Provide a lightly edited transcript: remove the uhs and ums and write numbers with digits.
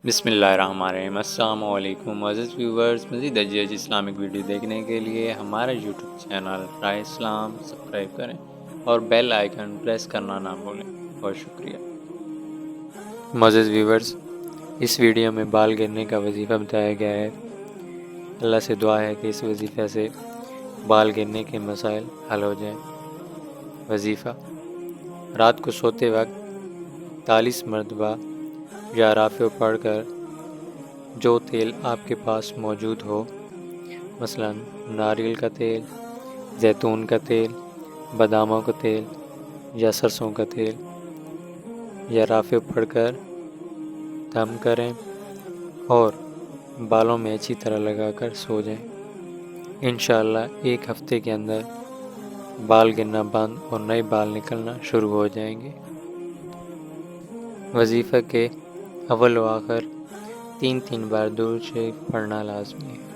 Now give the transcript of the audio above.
بسم اللہ الرحمن الرحیم۔ السلام علیکم عزیز ویورز، مزید اجیج اسلامک ویڈیو دیکھنے کے لیے ہمارا یوٹیوب چینل رائے اسلام سبسکرائب کریں اور بیل آئیکن پریس کرنا نہ بھولیں۔ بہت شکریہ۔ عزیز ویورز، اس ویڈیو میں بال گرنے کا وظیفہ بتایا گیا ہے۔ اللہ سے دعا ہے کہ اس وظیفے سے بال گرنے کے مسائل حل ہو جائیں۔ وظیفہ: رات کو سوتے وقت 40 مرتبہ یا رافع پڑھ کر جو تیل آپ کے پاس موجود ہو، مثلا ناریل کا تیل، زیتون کا تیل، باداموں کا تیل یا سرسوں کا تیل، یا رافع پڑھ کر دم کریں اور بالوں میں اچھی طرح لگا کر سو جائیں۔ انشاءاللہ 1 ہفتے کے اندر بال گرنا بند اور نئے بال نکلنا شروع ہو جائیں گے۔ وظیفہ کے اول و آخر 3 بار درود شریف پڑھنا لازمی ہے۔